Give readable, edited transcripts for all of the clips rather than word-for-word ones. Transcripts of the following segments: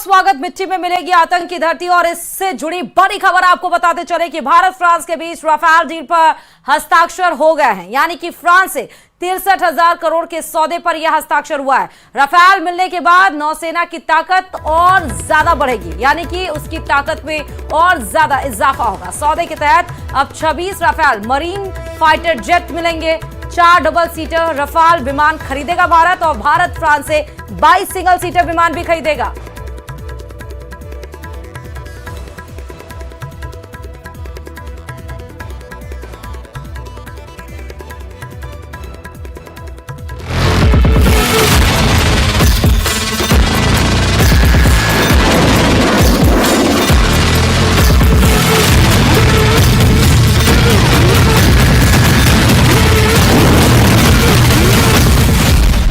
स्वागत। मिट्टी में मिलेगी आतंक की धरती और इससे जुड़ी बड़ी खबर आपको बताते चले कि भारत फ्रांस के बीच राफेल डील पर हस्ताक्षर हो गए हैं। यानी कि फ्रांस से 63,000 करोड़ के सौदे पर यह हस्ताक्षर हुआ है। राफेल मिलने के बाद नौसेना की ताकत और ज्यादा बढ़ेगी, यानी कि उसकी ताकत में और ज्यादा इजाफा होगा। सौदे के तहत अब 26 राफेल मरीन फाइटर जेट मिलेंगे। 4 डबल सीटर राफेल विमान खरीदेगा भारत और भारत फ्रांस से 22 सिंगल सीटर विमान भी खरीदेगा।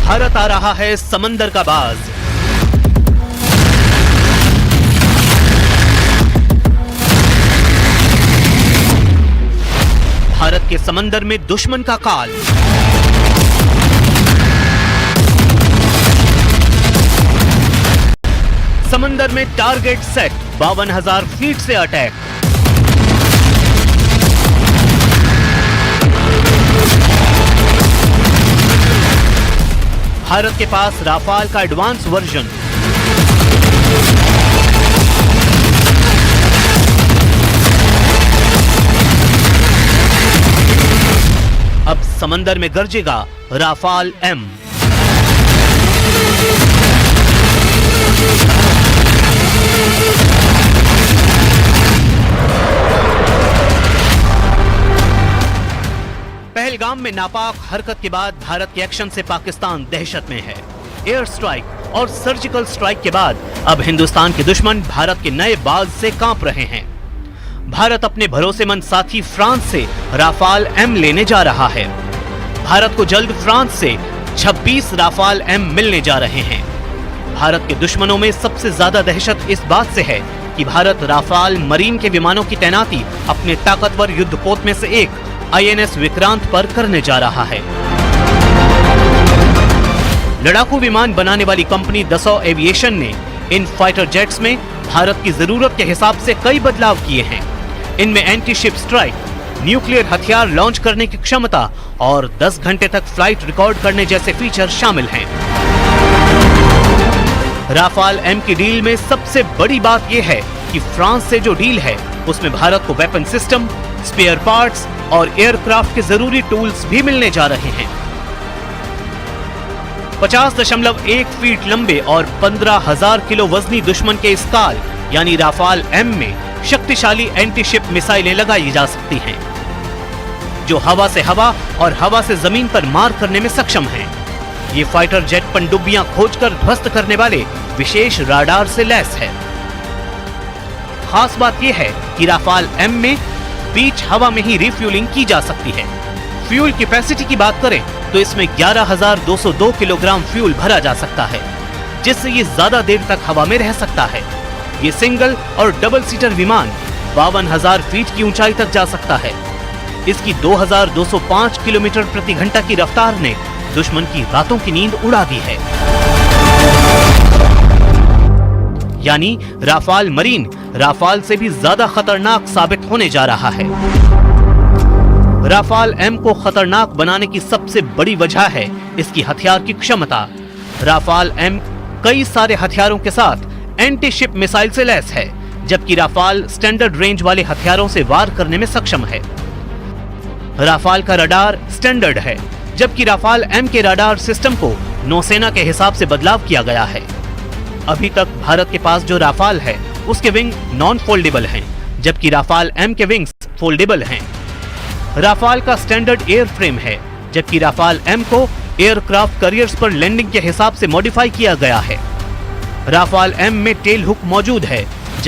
भारत आ रहा है समंदर का बाज। भारत के समंदर में दुश्मन का काल। समंदर में टारगेट सेट, 52,000 फीट से अटैक। भारत के पास राफेल का एडवांस वर्जन। अब समंदर में गरजेगा राफेल एम। पहलगाम में नापाक हरकत के बाद भारत के एक्शन से पाकिस्तान दहशत में है। एयर स्ट्राइक और सर्जिकल स्ट्राइक के बाद अब हिंदुस्तान के दुश्मन भारत के नए बाज से कांप रहे हैं। भारत अपने भरोसेमंद साथी फ्रांस से राफेल एम लेने जा रहा है। भारत को जल्द फ्रांस से 26 राफेल एम मिलने जा रहे हैं। भारत के दुश्मनों में सबसे ज्यादा दहशत इस बात से है कि भारत राफेल मरीन के विमानों की तैनाती अपने ताकतवर युद्धपोत में से एक INS विक्रांत पर करने जा रहा है। लड़ाकू विमान बनाने वाली कंपनी दसॉ एविएशन ने इन फाइटर जेट्स में भारत की जरूरत के हिसाब से कई बदलाव किए हैं। इनमें एंटी शिप स्ट्राइक, न्यूक्लियर हथियार लॉन्च करने की क्षमता और 10 घंटे तक फ्लाइट रिकॉर्ड करने जैसे फीचर शामिल हैं। राफेल एम की डील में सबसे बड़ी बात यह है कि फ्रांस से जो डील है उसमें भारत को वेपन सिस्टम, स्पेयर पार्ट्स और एयरक्राफ्ट के जरूरी टूल्स भी मिलने जा रहे हैं। 50.1 फीट लंबे और 15,000 किलो वजनी दुश्मन के इस काल यानी राफेल एम में शक्तिशाली एंटी शिप मिसाइलें लगाई जा सकती हैं, जो हवा से हवा और हवा से जमीन पर मार करने में सक्षम हैं। ये फाइटर जेट पनडुब्बियां खोजकर ध्वस्त करने वाले विशेष राडार से लैस है। खास बात यह है कि राफेल एम में बीच हवा में ही रिफ्यूलिंग की जा सकती है। फ्यूल कैपेसिटी की बात करें तो इसमें 11,202 किलोग्राम फ्यूल भरा जा सकता है, जिससे ये ज्यादा देर तक हवा में रह सकता है। ये सिंगल और डबल सीटर विमान 52,000 फीट की ऊंचाई तक जा सकता है। इसकी 2,205 किलोमीटर प्रति घंटा की रफ्तार ने दुश्मन की रातों की नींद उड़ा दी है। यानी राफेल मरीन राफेल से भी ज्यादा खतरनाक साबित होने जा रहा है। राफेल एम को खतरनाक बनाने की सबसे बड़ी वजह है इसकी हथियार की क्षमता। राफेल एम कई सारे हथियारों के साथ एंटी शिप मिसाइल से लैस है, जबकि राफेल स्टैंडर्ड रेंज वाले हथियारों से वार करने में सक्षम है। राफेल का रडार स्टैंडर्ड है, जबकि राफेल एम के रडार सिस्टम को नौसेना के हिसाब से बदलाव किया गया है। अभी तक भारत के पास जो राफेल है उसके विंग नॉन फोल्डेबल हैं, जबकि राफेल एम के विंग्स फोल्डेबल हैं। राफेल का स्टैंडर्ड एयर फ्रेम है, जबकि राफेल एम को एयरक्राफ्ट कैरियर्स पर लैंडिंग के हिसाब से मॉडिफाई किया गया है। राफेल एम में टेल हुक मौजूद है,